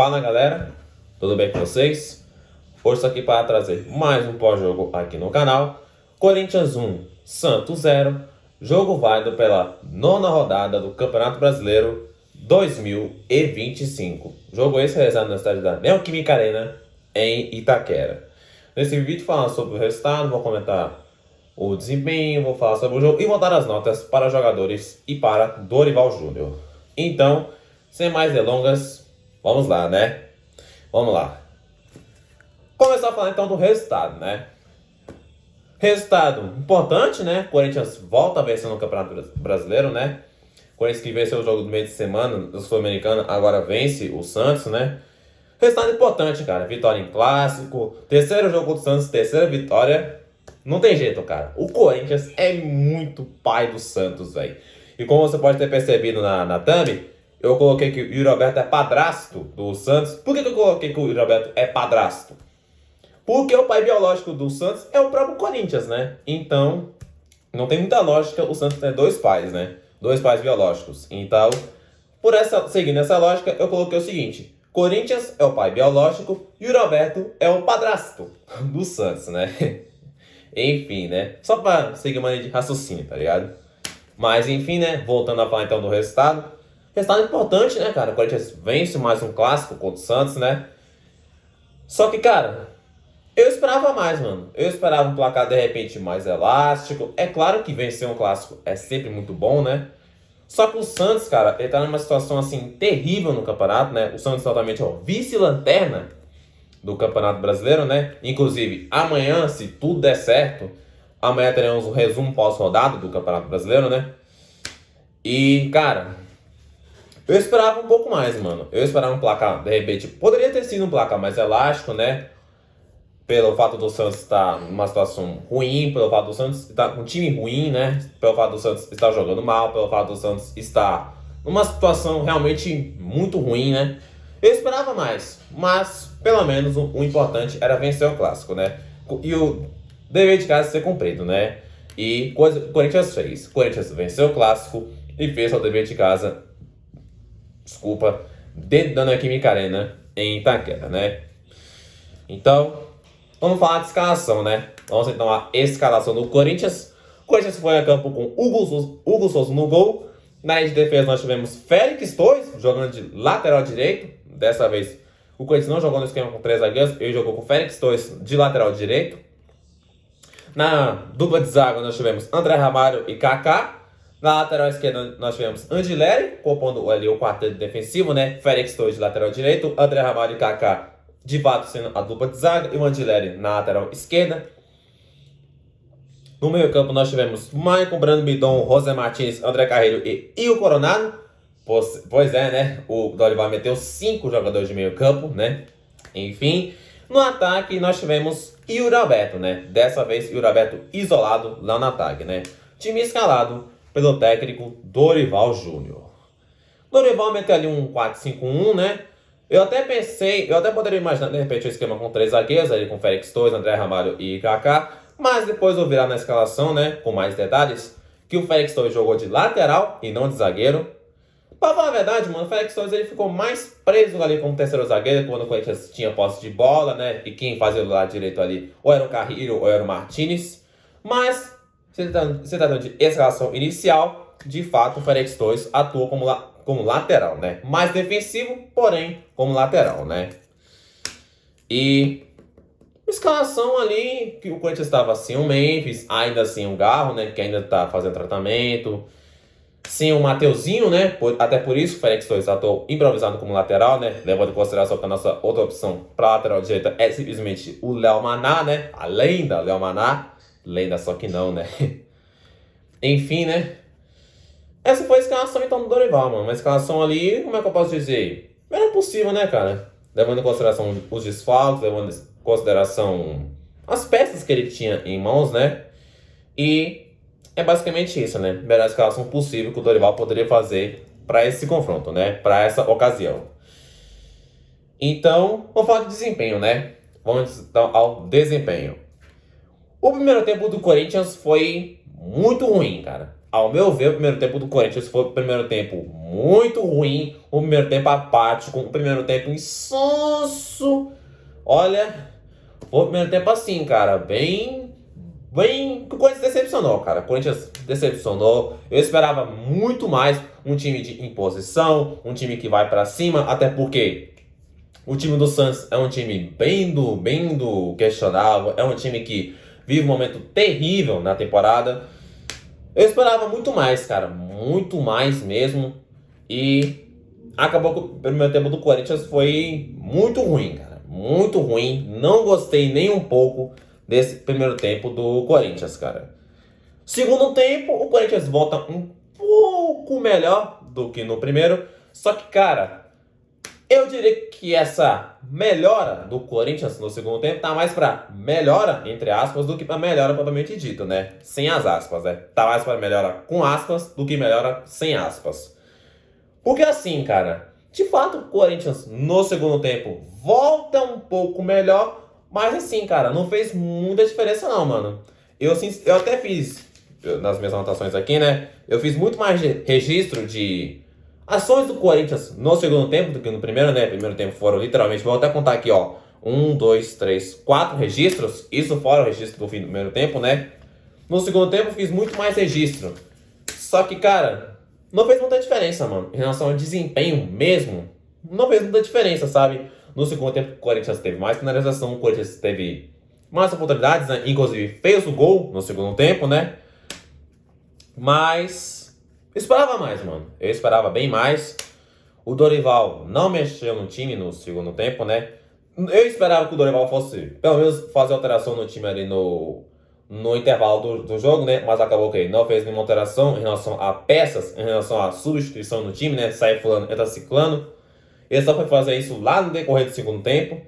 Fala galera, tudo bem com vocês? Hoje estou aqui para trazer mais um pós-jogo aqui no canal. Corinthians 1, Santos 0, jogo válido pela nona rodada do Campeonato Brasileiro 2025. Jogo esse realizado na cidade da Neoquímica Arena, em Itaquera. Nesse vídeo falar sobre o resultado, vou comentar o desempenho, vou falar sobre o jogo e vou dar as notas para jogadores e para Dorival Júnior. Então, sem mais delongas, vamos lá, né? Vamos lá. Começar a falar então do resultado, né? Resultado importante, né? Corinthians volta a vencer no Campeonato Brasileiro, né? Corinthians que venceu o jogo do meio de semana do Sul-Americano, agora vence o Santos, né? Resultado importante, cara. Vitória em clássico, terceiro jogo do Santos, terceira vitória. Não tem jeito, cara. O Corinthians é muito pai do Santos, velho. E como você pode ter percebido na thumb, eu coloquei que o Yuri Alberto é padrasto do Santos. Por que eu coloquei que o Yuri Alberto é padrasto? Porque o pai biológico do Santos é o próprio Corinthians, né? Então, não tem muita lógica o Santos ter dois pais, né? Dois pais biológicos. Então, seguindo essa lógica, eu coloquei o seguinte. Corinthians é o pai biológico e o Yuri Alberto é o padrasto do Santos, né? Enfim, né? Só pra seguir uma linha de raciocínio, tá ligado? Mas, enfim, né? Voltando a falar então do resultado. Resultado importante, né, cara? O Corinthians vence mais um clássico contra o Santos, né? Só que, cara, eu esperava mais, mano. Eu esperava um placar, de repente, mais elástico. É claro que vencer um clássico é sempre muito bom, né? Só que o Santos, cara, ele tá numa situação, assim, terrível no campeonato, né? O Santos totalmente, ó, vice-lanterna do Campeonato Brasileiro, né? Inclusive, amanhã, se tudo der certo, amanhã teremos o resumo pós-rodada do Campeonato Brasileiro, né? E, cara, eu esperava um pouco mais, mano. Eu esperava um placar, de repente, poderia ter sido um placar mais elástico, né? Pelo fato do Santos estar numa situação ruim, pelo fato do Santos estar com um time ruim, né? Pelo fato do Santos estar jogando mal, pelo fato do Santos estar numa situação realmente muito ruim, né? Eu esperava mais, mas pelo menos o importante era vencer o clássico, né? E o dever de casa ser cumprido, né? E coisa que o Corinthians fez. O Corinthians venceu o clássico e fez o dever de casa, dentro da Neoquímica Arena em Itaquera, né? Então, vamos falar de escalação, né? Vamos então à escalação do Corinthians. O Corinthians foi a campo com Hugo Souza no gol. Na área de defesa nós tivemos Félix Torres jogando de lateral direito. Dessa vez o Corinthians não jogou no esquema com 3 zagueiros, ele jogou com Félix Torres de lateral direito. Na dupla de zaga nós tivemos André Ramalho e Kaká. Na lateral esquerda nós tivemos Andileri, compondo ali o quarteto defensivo, né? Félix Torres de lateral direito, André Ramalho e Kaká de fato sendo a dupla de zaga e o Andileri na lateral esquerda. No meio campo nós tivemos Maicon, Brando Bidon, José Martins, André Carreiro e o Coronado. Pois é, né? O Dorival meteu 5 jogadores de meio campo, né? Enfim, no ataque nós tivemos Yuri Alberto, né? Dessa vez Yuri Alberto isolado lá no ataque, né? Time escalado pelo técnico Dorival Júnior. Dorival meteu ali um 4-5-1, né? Eu até poderia imaginar de repente o esquema com 3 zagueiros, ali com Félix Torres, André Ramalho e Kaká. Mas depois eu virar na escalação, né? Com mais detalhes, que o Félix Torres jogou de lateral e não de zagueiro. Pra falar a verdade, mano, o Félix Torres ele ficou mais preso ali como terceiro zagueiro quando o Corinthians tinha posse de bola, né? E quem fazia o lado direito ali ou era o Carrillo ou era o Martinez. Mas, se tratando de escalação inicial, de fato o Félix Torres atuou como lateral, né? Mais defensivo, porém como lateral, né? E escalação ali que o Corinthians estava sem o Memphis, ainda sem o Garro, né? Que ainda está fazendo tratamento. Sem o Mateuzinho, né? Até por isso o Félix Torres atuou improvisado como lateral, né? Levando em consideração que a nossa outra opção para lateral direita é simplesmente o Léo Maná, né? A lenda Léo Maná. Lenda só que não, né? Enfim, né? Essa foi a escalação então do Dorival, mano. Uma escalação ali, como é que eu posso dizer? Era possível, né, cara? Levando em consideração os desfalques, levando em consideração as peças que ele tinha em mãos, né? E é basicamente isso, né? Melhor escalação possível que o Dorival poderia fazer para esse confronto, né? Para essa ocasião. Então, vamos falar de desempenho, né? Vamos então ao desempenho. O primeiro tempo do Corinthians foi muito ruim, cara. ao meu ver, o primeiro tempo do Corinthians foi um primeiro tempo muito ruim, um primeiro tempo apático, um primeiro tempo insonso. Olha, foi um primeiro tempo assim, cara, bem... O Corinthians decepcionou, cara. O Corinthians decepcionou. Eu esperava muito mais um time de imposição, um time que vai pra cima, até porque o time do Santos é um time bem do questionável, é um time que vive um momento terrível na temporada. Eu esperava muito mais, cara, muito mais mesmo. E acabou que o primeiro tempo do Corinthians foi muito ruim, cara, muito ruim. Não gostei nem um pouco desse primeiro tempo do Corinthians, cara. Segundo tempo, o Corinthians volta um pouco melhor do que no primeiro. Só que, cara, eu diria que essa melhora do Corinthians no segundo tempo tá mais pra melhora, entre aspas, do que pra melhora propriamente dito, né? Sem as aspas, né? Tá mais pra melhora com aspas do que melhora sem aspas. Porque assim, cara, de fato o Corinthians no segundo tempo volta um pouco melhor, mas assim, cara, não fez muita diferença não, mano. Eu até fiz, nas minhas anotações aqui, né? Eu fiz muito mais registro de ações do Corinthians no segundo tempo do que no primeiro, né? Primeiro tempo foram literalmente, vou até contar aqui, ó. 1, 2, 3, 4 registros. Isso fora o registro do fim do primeiro tempo, né? No segundo tempo fiz muito mais registro. Só que, cara, não fez muita diferença, mano. Em relação ao desempenho mesmo, não fez muita diferença, sabe? No segundo tempo, o Corinthians teve mais finalização, o Corinthians teve mais oportunidades, né? Inclusive fez o gol no segundo tempo, né? Mas eu esperava mais, mano. Eu esperava bem mais. O Dorival não mexeu no time no segundo tempo, né? Eu esperava que o Dorival fosse, pelo menos, fazer alteração no time ali no intervalo do jogo, né? Mas acabou que ele não fez nenhuma alteração em relação a peças, em relação à substituição no time, né? Sai fulano, entra ciclano. Ele só foi fazer isso lá no decorrer do segundo tempo.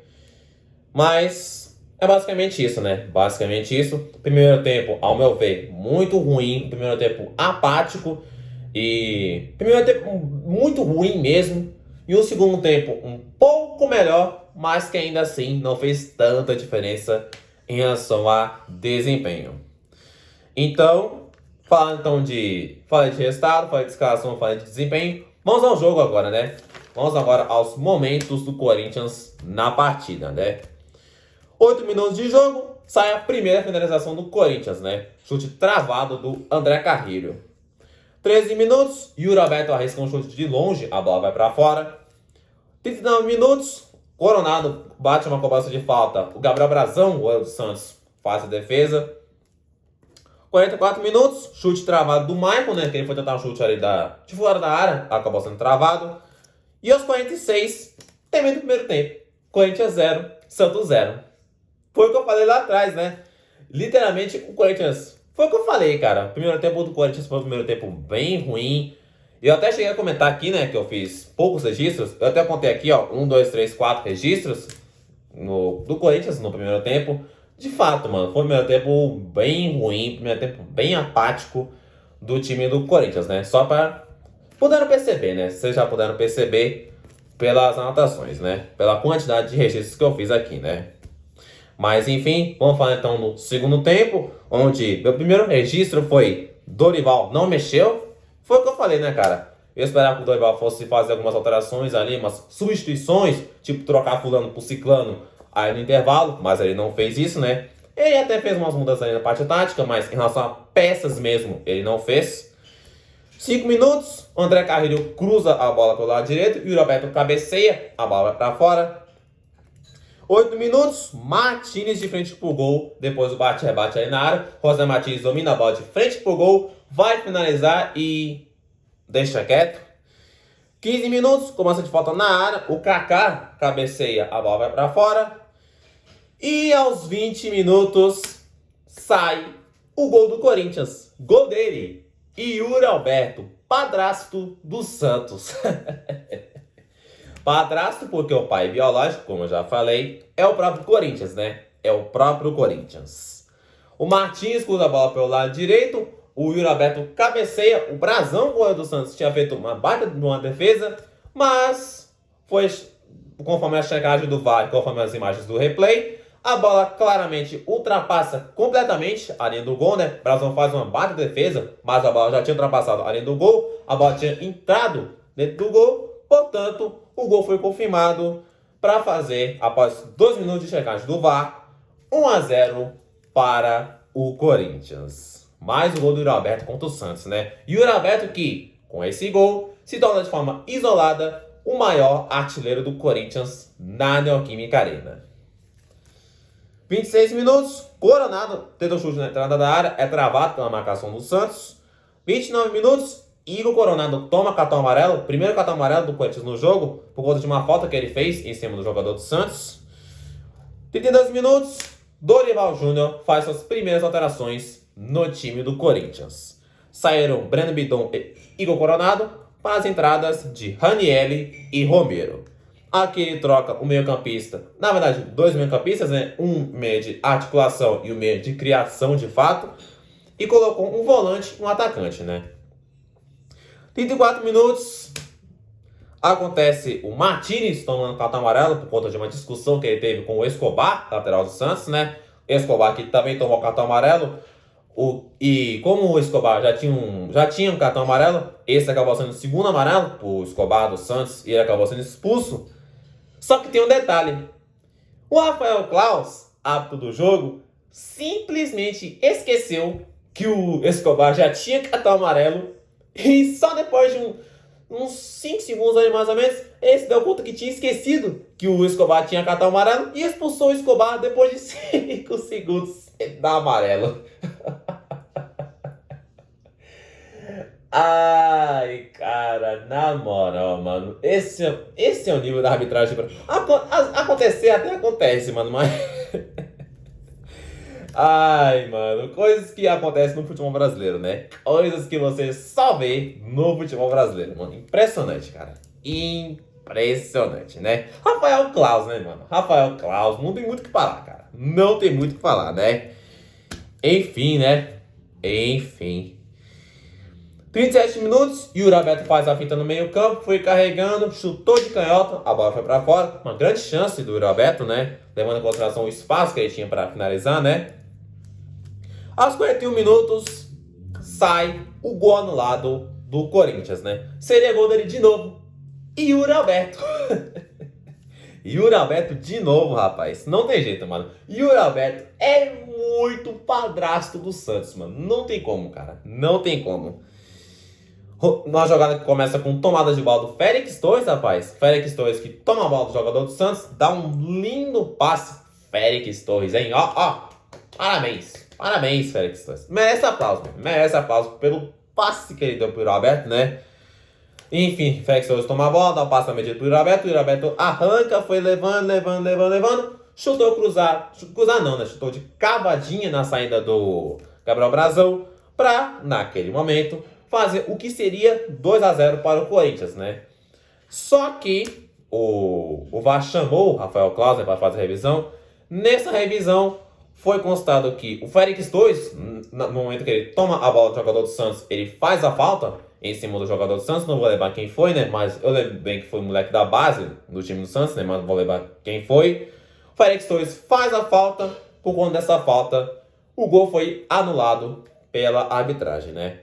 Mas é basicamente isso, né? Basicamente isso. Primeiro tempo, ao meu ver, muito ruim. Primeiro tempo apático. E primeiro tempo muito ruim mesmo. E o segundo tempo um pouco melhor, mas que ainda assim não fez tanta diferença em relação a desempenho. Então, falei de resultado, falei de escalação, falei de desempenho. Vamos ao jogo agora, né? Vamos agora aos momentos do Corinthians na partida, né? 8 minutos de jogo, sai a primeira finalização do Corinthians, né? Chute travado do André Carrilho. 13 minutos, Yuri Alberto arrisca um chute de longe, a bola vai para fora. 39 minutos, Coronado bate uma cobrança de falta. O Gabriel Brazão, o goleiro do Santos, faz a defesa. 44 minutos, chute travado do Michael, né? Que ele foi tentar um chute ali de fora da área, acabou sendo travado. E aos 46, termina o primeiro tempo. Corinthians 0, Santos 0. Foi o que eu falei lá atrás, né? Literalmente, o Corinthians... Foi o que eu falei, cara. O primeiro tempo do Corinthians foi um primeiro tempo bem ruim. Eu até cheguei a comentar aqui, né, que eu fiz poucos registros. Eu até contei aqui, ó, 1, 2, 3, 4 registros do Corinthians no primeiro tempo. De fato, mano, foi um primeiro tempo bem ruim, primeiro tempo bem apático do time do Corinthians, né? Só para puderam perceber, né? Vocês já puderam perceber pelas anotações, né? Pela quantidade de registros que eu fiz aqui, né? Mas enfim, vamos falar então no segundo tempo, onde meu primeiro registro foi Dorival não mexeu. Foi o que eu falei, né, cara? Eu esperava que o Dorival fosse fazer algumas alterações ali, umas substituições, tipo trocar fulano por ciclano aí no intervalo, mas ele não fez isso, né? Ele até fez umas mudanças ali na parte tática, mas em relação a peças mesmo, ele não fez. 5 minutos, André Carrilho cruza a bola pelo lado direito e o Roberto cabeceia, a bola vai pra fora. 8 minutos, Martínez de frente pro gol, depois o bate-rebate aí na área, José Martínez domina a bola de frente pro gol, vai finalizar e deixa quieto. 15 minutos, cobrança de falta na área, o Kaká cabeceia, a bola vai pra fora. E aos 20 minutos, sai o gol do Corinthians, gol dele, Yuri Alberto, padrasto do Santos. Padrasto porque o pai biológico, como eu já falei, é o próprio Corinthians, né? É o próprio Corinthians. O Martins cruza a bola pelo lado direito, o Yuri Alberto cabeceia, o Brazão, o goleiro do Santos, tinha feito uma baita de uma defesa, mas foi, conforme a checagem do VAR, conforme as imagens do replay, A bola claramente ultrapassa completamente a linha do gol, né? O Brasil faz uma baita defesa, mas a bola já tinha ultrapassado a linha do gol. A bola tinha entrado dentro do gol. Portanto, o gol foi confirmado para fazer, após 2 minutos de checagem do VAR, 1-0 para o Corinthians. Mais um gol do Yuri Alberto contra o Santos, né? Yuri Alberto que, com esse gol, se torna de forma isolada o maior artilheiro do Corinthians na Neoquímica Arena. 26 minutos, Coronado tenta o chute na entrada da área, é travado pela marcação do Santos. 29 minutos, Igor Coronado toma cartão amarelo, primeiro cartão amarelo do Corinthians no jogo, por conta de uma falta que ele fez em cima do jogador do Santos. 32 minutos, Dorival Júnior faz suas primeiras alterações no time do Corinthians. Saíram Breno Bidon e Igor Coronado para as entradas de Ranielli e Romero. Aqui ele troca o meio-campista, na verdade, 2 meio-campistas, né? Um meio de articulação e um meio de criação de fato, e colocou um volante e um atacante, né? 34 minutos, acontece o Martínez tomando cartão amarelo por conta de uma discussão que ele teve com o Escobar, lateral do Santos, né? Escobar que também tomou cartão amarelo. E como o Escobar já tinha um cartão amarelo, esse acabou sendo o segundo amarelo pro Escobar do Santos e ele acabou sendo expulso. Só que tem um detalhe. O Rafael Claus, árbitro do jogo, simplesmente esqueceu que o Escobar já tinha cartão amarelo e só depois de uns 5 segundos aí mais ou menos, ele se deu conta que tinha esquecido que o Escobar tinha cartão amarelo e expulsou o Escobar depois de 5 segundos da amarelo. Ai, cara, na moral, mano, esse é o nível da arbitragem. Acontecer até acontece, mano, mas... Ai, mano, coisas que acontecem no futebol brasileiro, né? Coisas que você só vê no futebol brasileiro, mano. Impressionante, cara. Impressionante, né? Rafael Claus, né, mano? Rafael Claus, não tem muito o que falar, cara. Não tem muito o que falar, né? Enfim, né? Enfim. 37 minutos, Yuri Alberto faz a finta no meio campo, foi carregando, chutou de canhota, a bola foi pra fora. Uma grande chance do Yuri Alberto, né? Levando em consideração o espaço que ele tinha pra finalizar, né? Aos 41 minutos, sai o gol anulado do Corinthians, né? Seria gol dele de novo. Yuri Alberto. Yuri Alberto de novo, rapaz. Não tem jeito, mano. Yuri Alberto é muito padrasto do Santos, mano. Não tem como, cara. Não tem como. Uma jogada que começa com tomada de bola do Félix Torres, rapaz. Félix Torres que toma a bola do jogador do Santos, dá um lindo passe. Félix Torres, hein? Ó. Parabéns. Parabéns, Félix Torres. Merece aplauso, mano. Merece aplauso pelo passe que ele deu pro Yuri Alberto, né? Enfim, Félix Torres toma a bola, dá o passe na medida pro Yuri Alberto. O Yuri Alberto arranca, foi levando. Chutou cruzar não, né? Chutou de cavadinha na saída do Gabriel Brazão pra, naquele momento, fazer o que seria 2-0 para o Corinthians, né? Só que o VAR chamou o Rafael Claus, né, para fazer a revisão. Nessa revisão, foi constatado que o Félix Torres, no momento que ele toma a bola do jogador do Santos, ele faz a falta em cima do jogador do Santos. Não vou lembrar quem foi, né? Mas eu lembro bem que foi o moleque da base do time do Santos, né? Mas não vou lembrar quem foi. O Félix Torres faz a falta. Por conta dessa falta, o gol foi anulado pela arbitragem, né?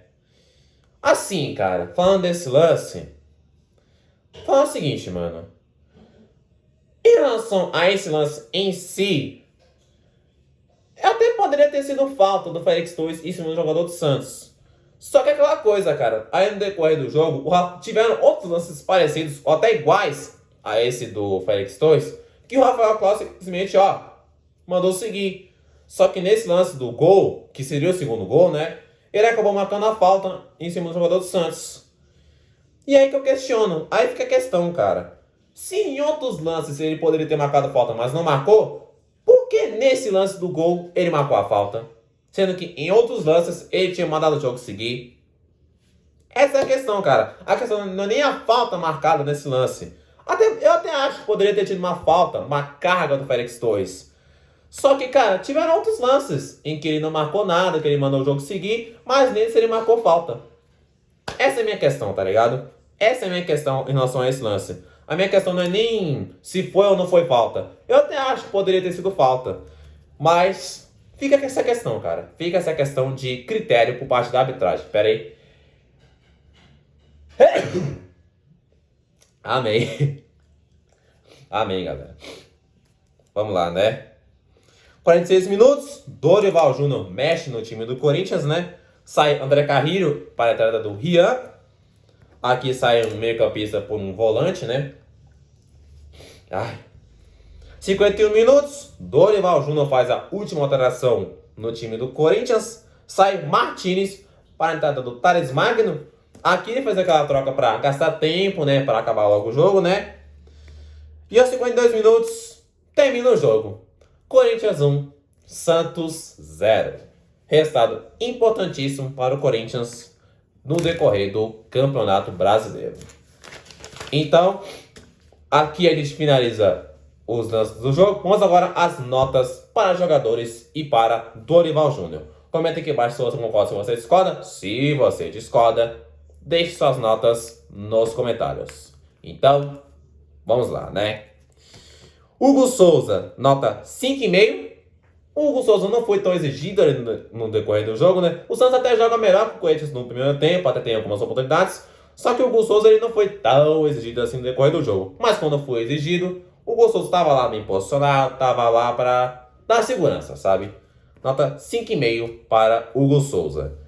Assim, cara, falando desse lance, fala o seguinte, mano. Em relação a esse lance em si, até poderia ter sido falta do Félix Torres em cima do jogador do Santos. Só que é aquela coisa, cara, aí no decorrer do jogo, tiveram outros lances parecidos, ou até iguais a esse do Félix Torres, que o Rafael Claus simplesmente, mandou seguir. Só que nesse lance do gol, que seria o segundo gol, né, ele acabou marcando a falta em cima do jogador do Santos. E aí que eu questiono, aí fica a questão, cara. Se em outros lances ele poderia ter marcado a falta, mas não marcou, por que nesse lance do gol ele marcou a falta? Sendo que em outros lances ele tinha mandado o jogo seguir. Essa é a questão, cara. A questão não é nem a falta marcada nesse lance. Eu até acho que poderia ter tido uma falta, uma carga do Félix Torres. Só que, cara, tiveram outros lances em que ele não marcou nada, que ele mandou o jogo seguir, mas nesse ele marcou falta. Essa é a minha questão, tá ligado? Essa é a minha questão em relação a esse lance. A minha questão não é nem se foi ou não foi falta. Eu até acho que poderia ter sido falta. Mas fica com essa questão, cara. Fica essa questão de critério por parte da arbitragem. Pera aí. Amém. Amém, galera. Vamos lá, né? 46 minutos. Dorival Júnior mexe no time do Corinthians, né? Sai André Carrillo para a entrada do Rian. Aqui sai um meio-campista por um volante, né? Ai. 51 minutos. Dorival Júnior faz a última alteração no time do Corinthians. Sai Martinez para a entrada do Thales Magno. Aqui ele faz aquela troca para gastar tempo, né? Para acabar logo o jogo, né? E aos 52 minutos, termina o jogo. Corinthians 1, Santos 0. Resultado importantíssimo para o Corinthians no decorrer do Campeonato Brasileiro. Então, aqui a gente finaliza os lances do jogo. Vamos agora às notas para jogadores e para Dorival Júnior. Comenta aqui embaixo se você concorda, se você discorda. Se você discorda, deixe suas notas nos comentários. Então, vamos lá, né? Hugo Souza, nota 5,5. O Hugo Souza não foi tão exigido no decorrer do jogo, né? O Santos até joga melhor que o Corinthians no primeiro tempo, até tem algumas oportunidades. Só que o Hugo Souza ele não foi tão exigido assim no decorrer do jogo. Mas quando foi exigido, o Hugo Souza estava lá bem posicionado, estava lá para dar segurança, sabe? Nota 5,5 para Hugo Souza.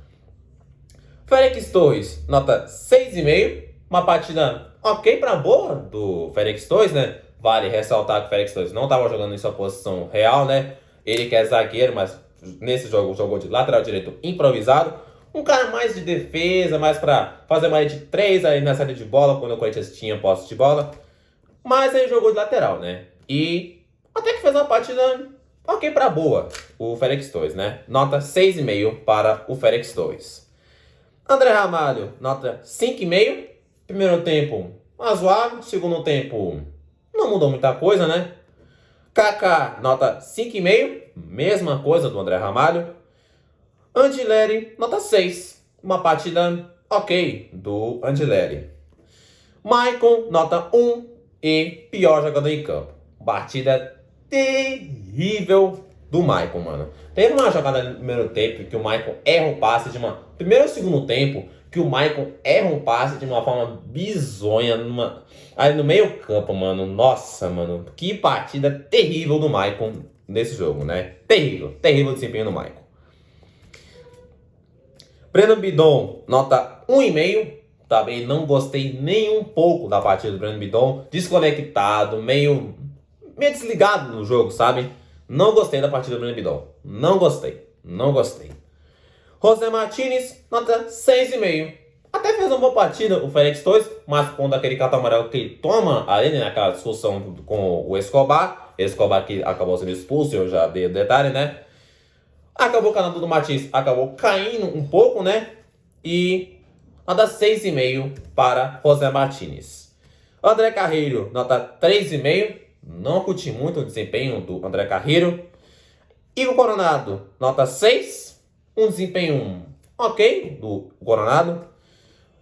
Félix Torres, nota 6,5. Uma partida ok para boa do Félix Torres, né? Vale ressaltar que o Félix Torres não estava jogando em sua posição real, né? Ele que é zagueiro, mas nesse jogo jogou de lateral direito improvisado. Um cara mais de defesa, mais para fazer mais de 3 aí na saída de bola, quando o Corinthians tinha posse de bola. Mas ele jogou de lateral, né? E até que fez uma partida ok para boa, o Félix Torres, né? Nota 6,5 para o Félix Torres. André Ramalho, nota 5,5. Primeiro tempo, razoável. Segundo tempo, não mudou muita coisa, né? Kaká, nota 5,5. Mesma coisa do André Ramalho. Andileri, nota 6. Uma partida ok do Andileri. Maicon, nota 1. E pior jogador em campo. Partida terrível do Maicon, mano. Teve uma jogada no primeiro tempo que o Maicon erra o passe de uma... Primeiro ou segundo tempo que o Maicon erra um passe de uma forma bizonha aí no meio campo, mano. Nossa, mano. Que partida terrível do Maicon nesse jogo, né? Terrível. Terrível desempenho do Maicon. Breno Bidon, nota 1,5. Também não gostei nem um pouco da partida do Breno Bidon. Desconectado, meio desligado no jogo, sabe? Não gostei da partida do Breno Bidon. Não gostei. José Martinez, nota 6,5. Até fez uma boa partida o Félix Torres, mas quando aquele cartão amarelo que ele toma ali, né, naquela discussão com o Escobar que acabou sendo expulso, eu já dei o detalhe, né? Acabou o canal do Martins, acabou caindo um pouco, né? E nota 6,5 para José Martinez. André Carrillo, nota 3,5. Não curti muito o desempenho do André Carrillo. Igor Coronado, nota 6. Um desempenho ok do Coronado.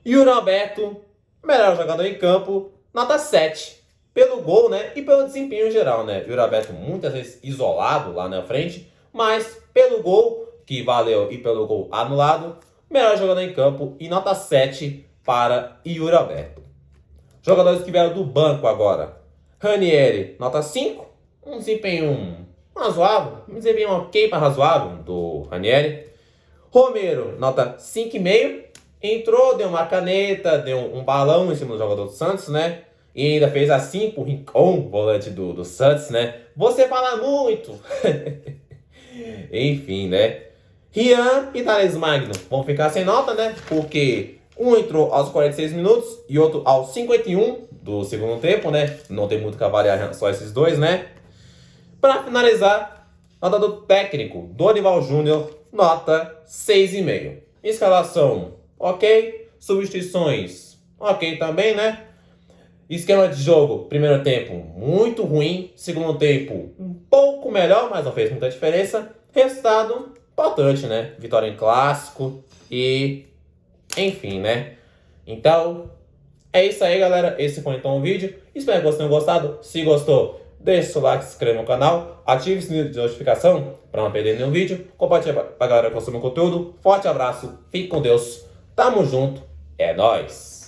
Yuri Alberto, melhor jogador em campo, nota 7. Pelo gol, né? E pelo desempenho em geral, né? Yuri Alberto muitas vezes isolado lá na frente, mas pelo gol que valeu e pelo gol anulado, melhor jogador em campo e nota 7 para Yuri Alberto. Jogadores que vieram do banco agora. Ranieri, nota 5. Um desempenho razoável. Um desempenho ok para razoável do Ranieri. Romero, nota 5,5. Entrou, deu uma caneta, deu um balão em cima do jogador do Santos, né? E ainda fez assim pro Rincon, volante do Santos, né? Você fala muito! Enfim, né? Rian e Thales Magno vão ficar sem nota, né? Porque um entrou aos 46 minutos e outro aos 51 do segundo tempo, né? Não tem muito que avaliar, só esses dois, né? Para finalizar, nota do técnico Dorival Júnior, nota 6,5. Escalação, ok. Substituições, ok também, né? Esquema de jogo, primeiro tempo muito ruim, segundo tempo um pouco melhor, mas não fez muita diferença. Resultado importante, né? Vitória em clássico e enfim, né? Então, É isso aí, galera. Esse foi então o vídeo. Espero que vocês tenham gostado. Se gostou, deixe seu like, se inscreva no canal, ative o sininho de notificação para não perder nenhum vídeo. Compartilhe para a galera que consome o conteúdo. Forte abraço, fique com Deus. Tamo junto. É nóis.